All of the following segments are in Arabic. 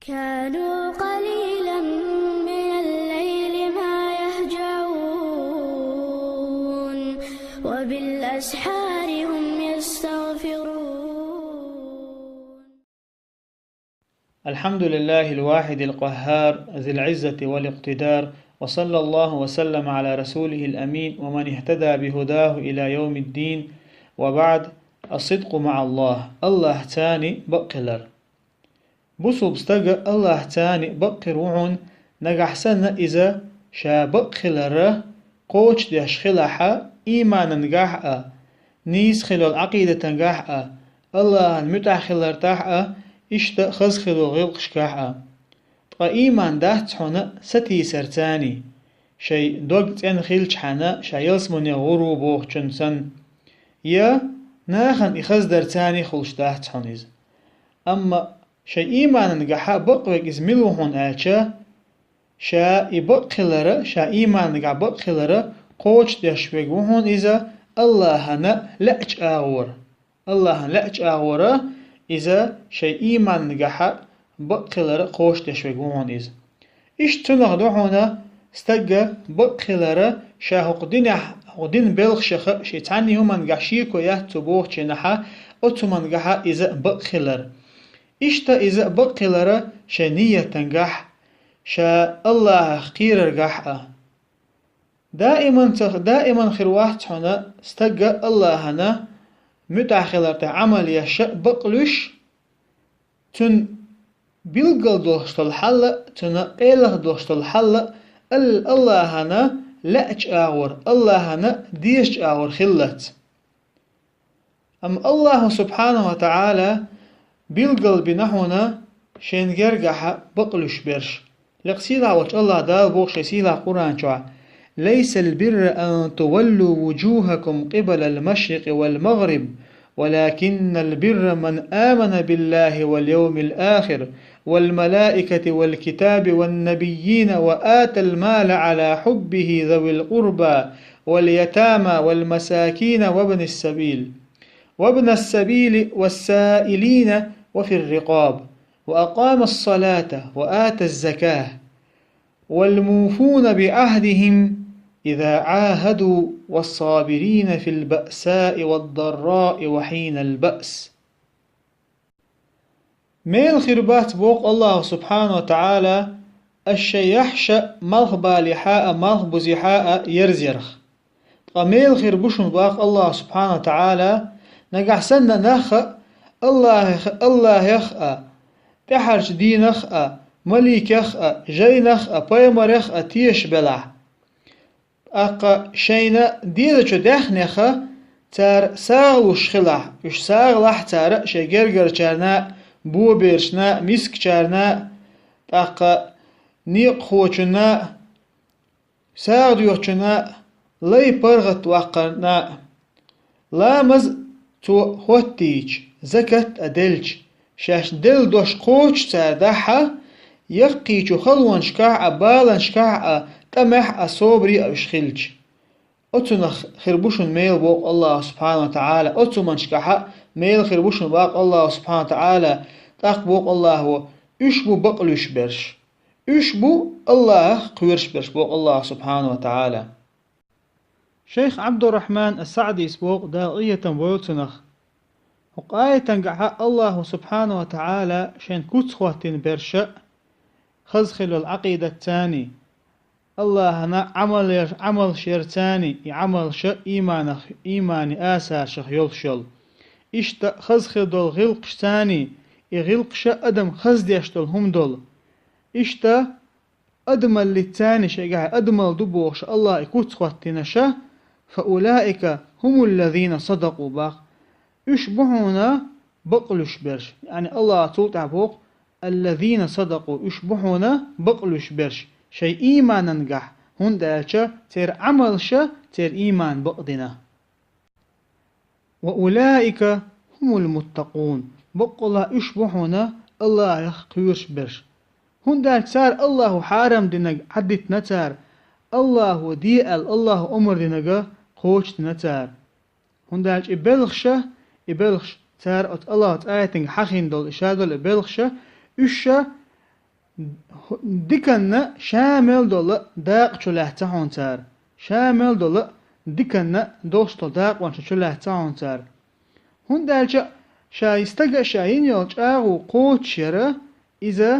كانوا قليلا من الليل ما يهجعون وبالأسحار هم يستغفرون. الحمد لله الواحد القهار ذي العزة والاقتدار، وصلى الله وسلم على رسوله الأمين ومن اهتدى بهداه إلى يوم الدين. وبعد، الصدق مع الله تاني بقلر بصوب استقى الله تاني بقر وعن نجح سنة إذا شا بقلر قوش ديش خلحة إيمانا نجح نيس خلو العقيدة نجح الله المتأخلر تحقا إشتا خز خلو غلقش كحقا طقا إيمان دهت حنا ستي سرتاني شي دوغت ان خيلش حنا شا يلسمني غرو بوغ چنسن يا ناخن إخز درتاني خلش دهت حنيز. أما شا إيمان نجح بقوك إزملوهن آلشا شا إبقلر شا إيمان نجح بقلر قوش دشوك وهن إذا الله لأج آور الله لأج آور إذا شيء إيمان نجح بقلر قوش دشوك وهن إذا إيش تنغدو هنا استجى بقلر شا هقدين بلغ شخ شي تعني هما نجح شيكو يهتبوه چنحا أتما نجح إذا بقلر إشتا إذا بقلر شا نية تنجح شا الله خير رجح دائما خير واحد هنا استجى الله هنا متأخلر تعمل يشاء بقلش تن بيلقل دوشت الحل تن إله دوشت الحل الله هنا لأج آور الله هنا ديش آور خلت. أم الله سبحانه وتعالى بيلقل بنحونا شين جرجح بقلش برش لقسيلا وش الله دا بوخش سيلا قرآن شوع ليس البر أن تولوا وجوهكم قبل المشرق والمغرب ولكن البر من آمن بالله واليوم الآخر والملائكة والكتاب والنبيين وآتى المال على حبه ذوي القربى واليتامى والمساكين وابن السبيل والسائلين وفي الرقاب وأقام الصلاة وآتى الزكاة والموفون بعهدهم إذا عاهدوا والصابرين في البأساء والضراء وحين البأس. ميل خربات بوق الله سبحانه وتعالى الشيحش ملخ بالحاء ملخ بزحاء يرزيرخ ميل خربوشن باق الله سبحانه وتعالى نجح سنة نخ الله يخ تحرش دينخ مليك يخ جينخ بيمرخ تيش بلع أقا شينا ديدا چو دخنخ تار ساغلوش خلع يش ساغلح تار شجرجر چرنا بو بيرشنا مسك چرنا أقا نيق خوچنا ساغ يوچنا لي برغت وقرنا لامز تو هوتيج زكت أدلج شاش دل دوش قوش تاردحا يقي چو خلوان شكاع بالان شكاع تمح أصوبري أو شخلج أتنا خربوشن ميل بوق الله سبحانه وتعالى أتو من شكاح ميل خربوشن باق الله سبحانه وتعالى تاق بوق الله هو اشبو بقلوش برش اشبو الله قويرش برش بوق الله سبحانه وتعالى. شيخ عبد الرحمن السعدي سبوق داغية بولتنخ وقاية تنقع الله سبحانه وتعالى شين كتخوة برشا خزخل العقيدة الثاني الله هنا عمل شيرتاني يعمل إيماني آسار شخ يلشل إشتا خزخل دول غلقش تاني يغلقش أدم خزديش دول هم دول إشتا أدم اللي تاني شيقع أدم الدبوش الله يكتخوة تنشا فأولئك هم الذين صدقوا باق يشبهون بقلش برش يعني الله توتع بوق الذين صدقوا يشبهون بقلش برش شيء إيمانا نجح هون دالشا تير عملشا تير إيمان بقدنا وأولئك هم المتقون بقلا يشبهون الله يخيرش برش هون دال سار الله حارم دينك عدت نتار الله ديال الله أمر دينك خوش نتار هون دالش إبلغش تار الله تآيتنك حخين دول إشادول إبلغش إشا دكنا شامل دول داق شله تهون تار شامل دول دكنا دوستو داق وانش شله تهون تار هون دالجا شايستجا شاين يلج أغو قوت شرا إذا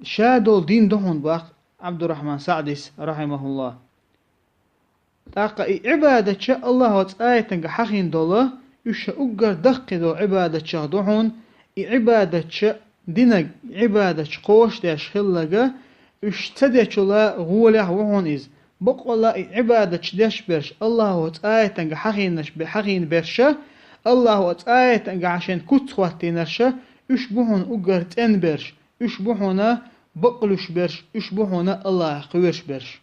شادول دين دهون باق عبد الرحمن سعديس رحمه الله تاقا عبادة شاء الله وتآية حقين دولا يشا أقر دقدو عبادة شاء دهون عبادة شاء دينك عبادة قوش داش خلقا اشتدى شلا غوله وهون إز بقولا عبادة داش برش الله وتآية حقين برشا الله وتآية عشان كتخواتي نرشا اشبهون أقر تنبرش اشبهونا بقلش برش اشبهونا الله قويرش برش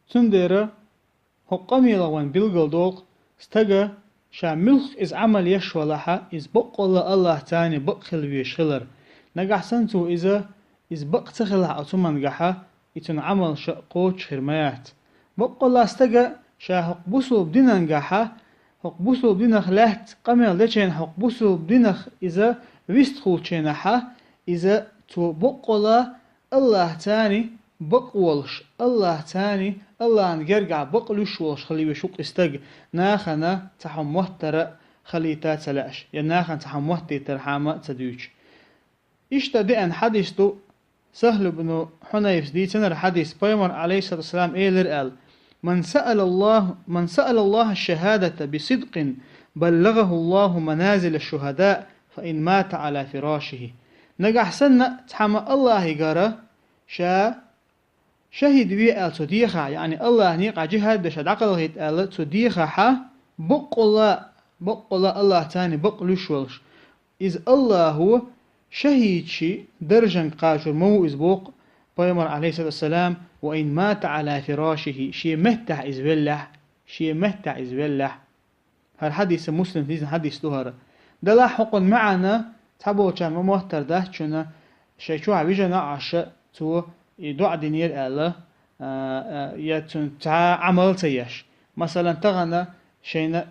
تنديرا حقامي لغوان بلغل دوق استغا شا ملخ إز عمل يشولها إز بقولا الله تاني بقخل ويشخلر نقع سنتو إز بقتخلها أتومن قحا إتن عمل شا قوش خرميات بقولا استغا شا حقبسو بدينن قحا حقبسو بدينخ لحت قميل ديشين حقبسو بدينخ إذا ويستخول چينحا إذا تو بقولا الله تاني بقولش الله تاني الله نجرجع بقلش والش خلي بشوق استج ناخنا تحموت ترى خليتا تلاش يا ناخن تحموت ترحمة تدوش إشتدي أن حديثه سهل بن حنيف دي تنر حديث بيمر عليه الصلاة والسلام قال من سأل الله الشهادة بصدق بلغه الله منازل الشهداء فإن مات على فراشه نجح سنة تحمى الله يقرأ شهد بيئة تديخا يعني الله نيقع جهاد دشد عقله يتقال تديخا بقلا الله تاني بقلش ولش إذ الله هو شهيد شي درجا قاشر مو إزبوق بيمر عليه الصلاة والسلام وإن مات على فراشه شي مهتع إز بالله هالحديث مسلم في حديث دهر ده لا حق معنا تبو كان مهتر ده چونه شي شو عبيجنا عشاء تو يدعى دينير ألا يتن عمل تيش مثلا تغنى شينا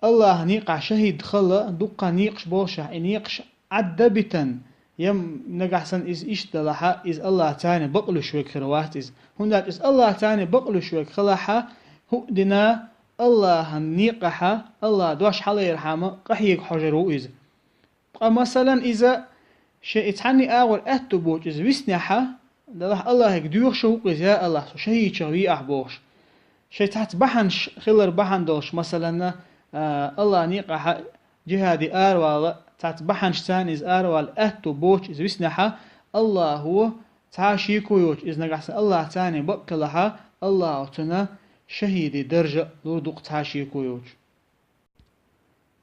الله نيقع شهيد خلا دقا نيقش بوشا نيقش عدبتا يم نقحسن إيش دلحا إز الله تاني بقلو شوك خروات إز هناك إز الله تاني بقلو شوك خلاحا هو دنا الله نيقحا الله دوش حالي يرحمه قحيق حجرو إز مثلا إذا شيء تحني أول أتبوج إز ويسنحا دلح الله يقدوش شوق إز يا الله شهيد شوي أحبوش شيء تحت بحنش خلر بحن دوش مثلا الله نيقحا جهادي آروالا تتبحن شتان إز آروال أهتو بوش إز ويسنحا الله هو تعاشيكو يوش إز نقحسن الله تاني بقلها الله تنا شهيدي درجة لودوق تعاشيكو يوش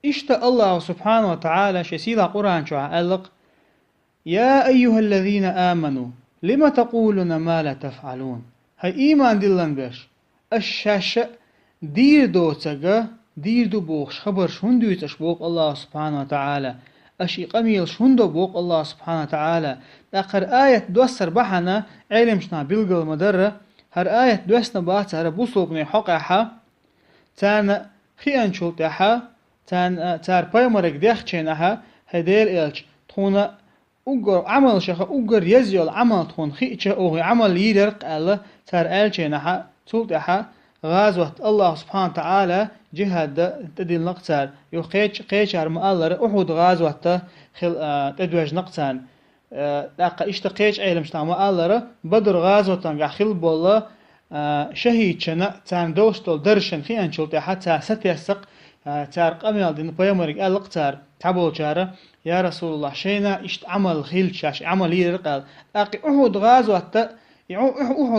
إشتا الله سبحانه وتعالى شسيلا قرآن شو عقلق يا أيها الذين آمنوا لما تقولون ما لا تفعلون هاي إيمان دلن بيش الشاشة دير دوتاقا دير دو بوخش خبر شهندو يتشبوق الله سبحانه وتعالى أشي قميل شهندو بوق الله سبحانه وتعالى آخر آية دوسر بحنا علمشنا بلغل مدرة هر آية دوسنا باتر بوصوبني حقها تان خيان شلتها تار بايمرك ديخشينها هدير إلش تخونا أقر عمل شخا أقر يزيل عمل تخون خيئة أوغي عمل يدرق ألا تار إلشينها تلتها غازوة الله سبحانه وتعالى جهاد تدين نقصان يو قيشار مؤلر أحد غازوة تدوج نقصان داقا اشتقيش علم شتا مؤلر بدر غازوة تنقع خل بولا شهيد شنا تان دوستول درشن خيان شلتي حتى ستيسق تار قميل دين بيامرك ألق تار تابول جارة يا رسول الله شينا اشت عمل خيل شاش عمل يرقال داقي أحد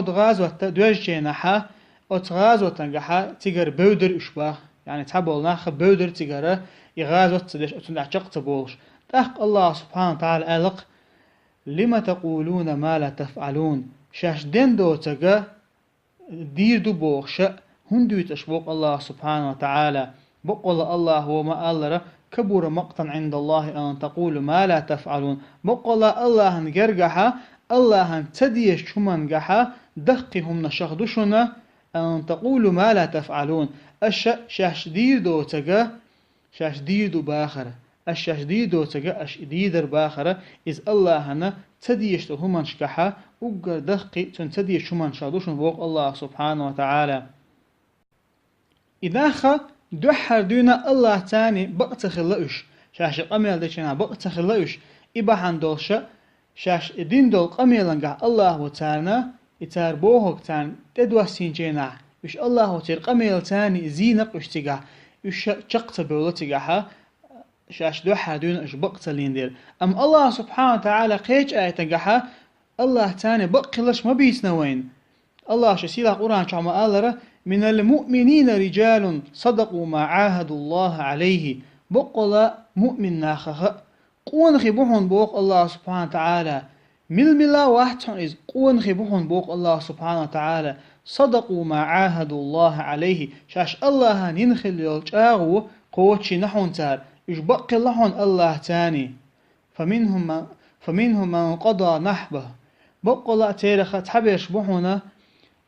غازوة دوج جيناها أتغاز وتنجحا تجر بودر إشباه يعني تحبول ناخ بودر تجرة يغاز وتصدش أتنعشق تبولش تحق الله سبحانه وتعالى ألق لما تقولون ما لا تفعلون شاش دين دو تجا دير دو بوخش هندو يتشبوق الله سبحانه وتعالى بقول الله هو ما ألره كبر مقتا عند الله أن تقول ما لا تفعلون بقول الله نجرجها الله تديش شمن جحا دقهم نشخدشنا أن تقولوا ما لا تفعلون شاش دير دو تجا شاش دير دو باخر الشاش ديدو تجا أش ديدر باخرة إز الله هنا تديش همان شكحة وقر دقي تديش همان شادوشن بوق الله سبحانه وتعالى إذا خا دوحر دونا الله تاني بقتخلقش شاش قميل ديشنا بقتخلقش إباحان دولشا شاش إدين دول قميلنقع الله تعالى إتار بوهك تان تدوسين جينا وش الله تير قميل تاني زينق اشتقع وش شقت بولتقعها شاش دوحر دونا اش بقتلين دير أم الله سبحانه وتعالى قيج آيتقعها الله تاني بقلش ما بيتنا وين الله شسيلا قرآن شعما آلرة من المؤمنين رجال صدقوا ما عاهدوا الله عليه بقلا مؤمن ناخخ قون خبوحون بوق الله سبحانه وتعالى ملا واحد إذ قون خبوحون بوق الله سبحانه وتعالى صدقوا ما عاهدوا الله عليه شاش الله ننخل يلجاغو قوتشي نحون تار يجبق لحون الله تاني فمنهم من قضى نحبه بقلا تيرخ تحبيش بوحونا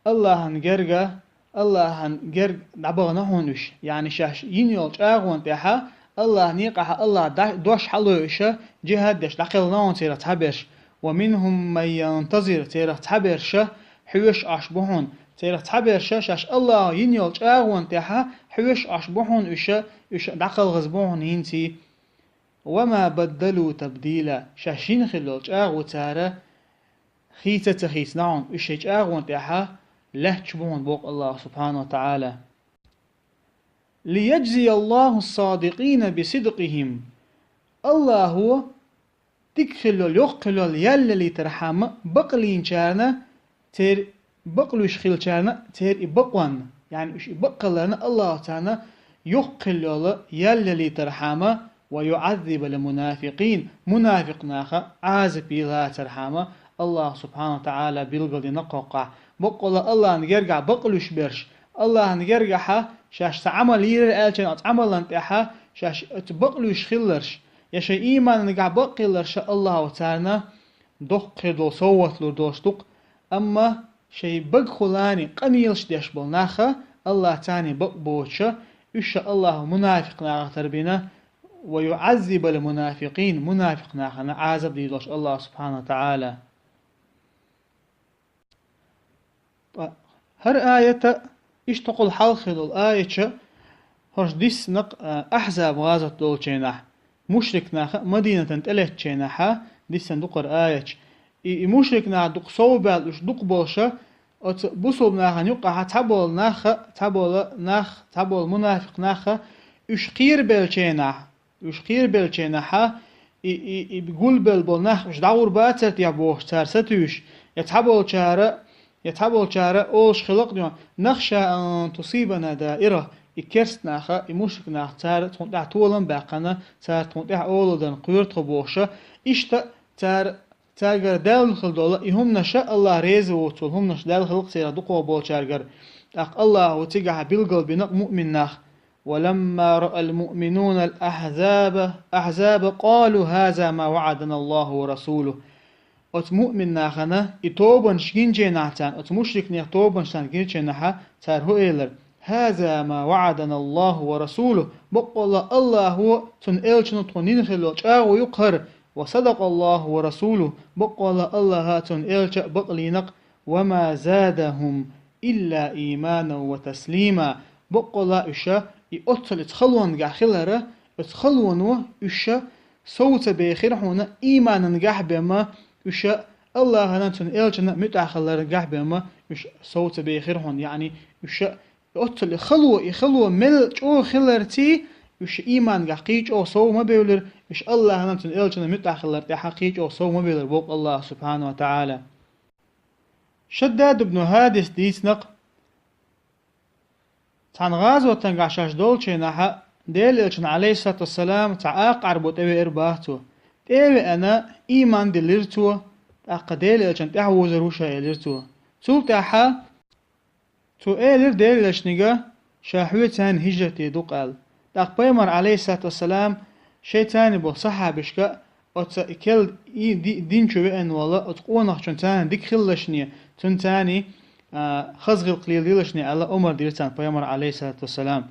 الله نجرجا الله نجرج دبغ نحونش يعني شاش ينيل جاغون تها الله نيقها الله دوش حلوش جهاد دش دقل نون تيرا تحبش ومنهم من ينتظر تيرا تحبش حوش أشبهون تيرا تحبش شاش الله ينيل جاغون تها حوش أشبهون إش دقل غزبون ينتي وما بدلوا تبديلا شاشين خلال جاغو تارا خيتة تخيت نعم إش جاغون تها له تشبهون بوق الله سبحانه وتعالى ليجزي الله الصادقين بصدقهم الله هو تكخلل يقلل يلي ترحم بقلين شارنا تير بقلوش خيل شارنا تير بقوان يعني إيش بقلنا الله تعالى يقلل يلي ترحم ويعذب المنافقين منافق ناخا عازب لا ترحم الله سبحانه وتعالى بيلقل نقوقع بقول الله نجرجع بقلوش برش الله نجرجعها شاش تعمل يير آلشان أتعمل أنتها شاش تبقلوش خلرش يا شيء إيمان نجع بقلرش الله تعالى دق دو صوت لدوستق أما شيء بقخلاني قميلش ديش بالناخة الله تعالى بقبوش إيش الله منافق ناغتر بنا ويعذب المنافقين منافق ناخنا عذب ديلوش الله سبحانه وتعالى هر آية إيش تقول حلخل الآية هرش ديس نق أحزاب غازت دول جيناح مشرك ناخ مدينة تلت جيناحا ديس ندقر آية مشرك ناخ دق صوبال وش دق بوشة بصوب ناخ نيقع تبول منافق ناخ إيش قير بل جيناح إيش قير بل جيناحا بيقول بل ناخ إيش دور باتر يبوش تارستوش يتحبول شارع أولش خلق ديما نخشى أن تصيبنا دائرة إكرست ناخا إموشك ناخ تار تونتع طولن باقنا تار تونتع أولدن قيرت خبوشة إشتا تارجر دال خلدولا إهم نشاء الله ريز وطول هم نش دال خلق سيرا دقوا بول شارجر أق الله وتقع بالقلب بنق مؤمن ناخ ولما رأى المؤمنون الأحزاب قالوا هذا ما وعدنا الله ورسوله ات مؤمن ناخنا يتوبن شجنجي نعتان ات مشرك نيا توبن شان جنجي نها تار هو إيلر هذا ما وعدنا الله ورسوله بقول الله هو تن إلشن تنين خلو جاو يقهر وصدق الله ورسوله بقول الله تن إلش بقلينق وما زادهم إلا إيمانا وتسليما بقول إشا يقتل اتخلون جا خلره اتخلون إشا صوت بخير هنا إيمانا جا بما وش الله هنتن إلجنا متأخر رجع بما وش صوت بخيرهن يعني وش أطل يخلو مل جو خلرتي وش إيمان قيج أو صو ما بيولر وش الله هنتن إلجنا متأخر تحقيج أو صو ما بيولر بوق الله سبحانه وتعالى شداد بن هادس ديسنق تان غازو تنقعشاش دولشي نحا ديل إلجنا عليه الصلاة والسلام تعاق عربو تبي إرباهتو تيوي أنا إيمان دليرتو أقديل إلشان تعوز روشا إليرتو تول تاحا تو إلير ديل إلشنيغا شاحوية تان هجرتي دوقال تاق بيمر عليه الصلاة والسلام شي تاني بو صحابشكا أتا إكل دين شو بأن والله أتقونخ شون تاني ديك خلشنية تون تاني خزغل قليل ديلشنية على عمر ديرتان بيمر عليه الصلاة والسلام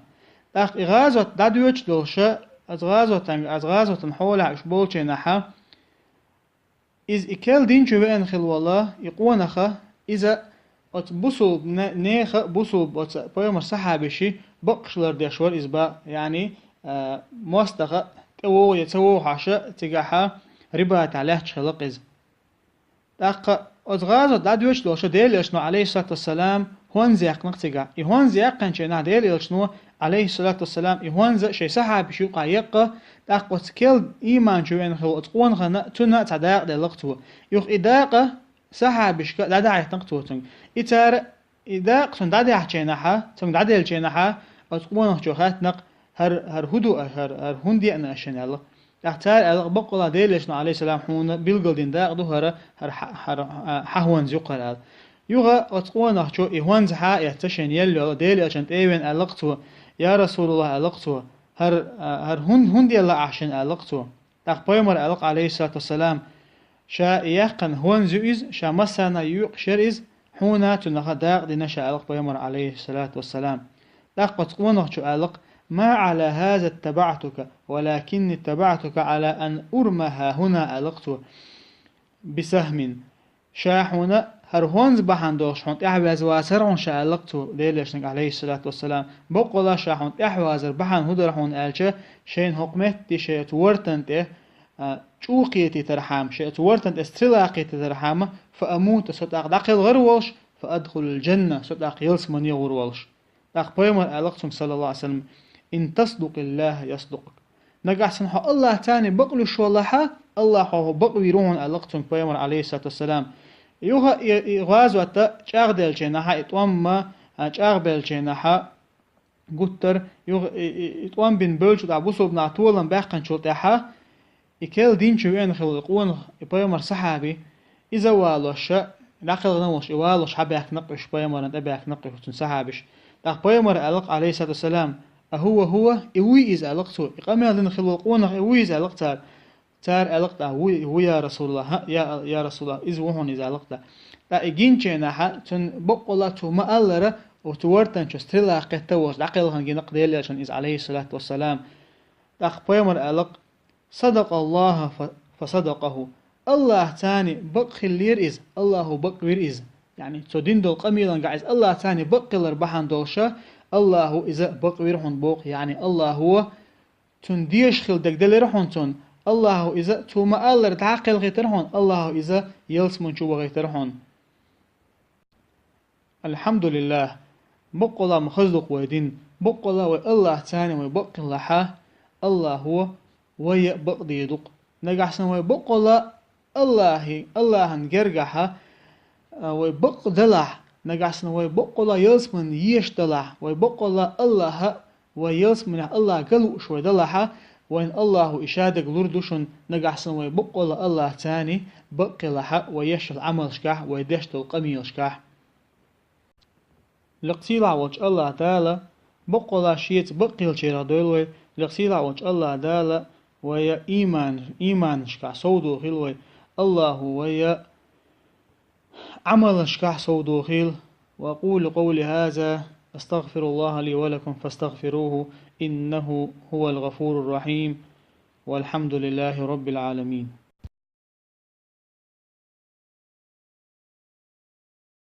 تاق إغازة دادوش دولشا أزغازوتن حولها إشبولشي نحا إز إكل دين شوين خل والله يقونخا إذا أتبصل نيخ بصل بيمر صحابشي بقشلر ديشور إزبا يعني موستخ تو يتسوو حاشا تجاحا ربات عليه تشلق إز داق أزغازو دادوش لوشو ديل يشنو عليه الصلاة والسلام هون زيق نقتجا يهون زيق كان ديل يشنو عليه الصلاة والسلام يهون ز شيء صحابي شو قايقة داق وتكل إيمان شوين خو تقون خنا تنا تعداق دلقتو يخ إداقة صحابي شك لا داعي تنقتو تن إتار إداق تن داعي حشينها تن داعي الشينها تقون خو خات نق هر هدو هر هندي أنا أشنال اختار البقلا ديلشنا عليه السلام حون بيلقلدين داق دهرة هر حهون زقرال يوغا أتقونا شو إهوان زحا يتشن يلو ديل عشان تيوين ألقتو يا رسول الله ألقتو هر هندي الله عشان ألقتو داق بيمر ألق عليه الصلاة والسلام شا يقن هون زويز شا مسانا يوق شريز حونا تنخ داق دينا شا ألق بيمر عليه الصلاة والسلام داق أتقونا شو ألق ما على هذا اتبعتك ولكني اتبعتك على أن أرمها هنا ألقت بسهم شاحونا هرهونز بحان دوش حونت احواز واسرعون شالقتو ليلشنك عليه الصلاة والسلام بقولا شاحونت احوازر بحان هدرحون آلچه شين حكمت دي شيء ورتنت چوقيتي ترحام شيء ورتنت استلاقيتي ترحام فأموت ستاق داقل غرولش فأدخل الجنة ستاق يلس من يغرولش داق بيمر ألقتم صلى الله عليه وسلم إن تصدق الله يصدقك نقع سنحو الله تاني بقلو شو الله هو بقوي روحون ألقتم بيمر عليه الصلاة والسلام يوها غازو أتا چاغدل چينها اتوام ما چاغبل چينها قطر يوها اتوام بن بلچو دا بوسو بنا طولا باقن شلتها إكال دين شوين خلقون بيمر صحابي إذا والوش لقل غنوش إوالوش حباك نقش بيمر نتباك نقش صحابش دا بيمر ألق عليه الصلاة والسلام هو إوي إز ألقتو إقامة لن خلقون إوي إز ألقتار تار ألقتا هو يا رسول الله يا رسول الله إز وهون إز ألقتا تا إجين چينها تن بقولا تو ما ألره وتورتن شسترلا قتوش لقلهن جنق ديل عشان إز عليه الصلاة والسلام تا بيمر ألق صدق الله فصدقه الله تاني بقلير إز الله بقوير إز يعني تدين دول قميلا قاعد الله تاني بقلر بحان دوشا الله إذا بقوير هون بوق يعني الله هو تنديش خل دقدل رحون تون الله إذا تو ما ألر تعقل غيترهون الله إذا يلس من شو غيترهون الحمد لله بقلا مخزق ويدين بقلا والله تاني ويبقى لها الله هو ويبقى يدق نجحسن ويبقلا الله نجرجها ويبقى دلع نجحسن ويبقلا يلسمن يشتلع ويبقلا الله ويلسمن الله قلو شوي دلعها وإن الله إشادك لردوشن نجحسن ويبقلا الله تاني بقي لها ويشل عمل شكاح ويدشت القميل شكاح لقتيلا وجه الله تعالى بقلا شيت بقي الشيرا دولوي لقتيلا وجه الله تعالى ويا إيمان شكاح سودو خلوي الله ويا عمل شكاح سودو خيل وأقول قولي هذا أستغفر الله لي ولكم فاستغفروه إنه هو الغفور الرحيم والحمد لله رب العالمين.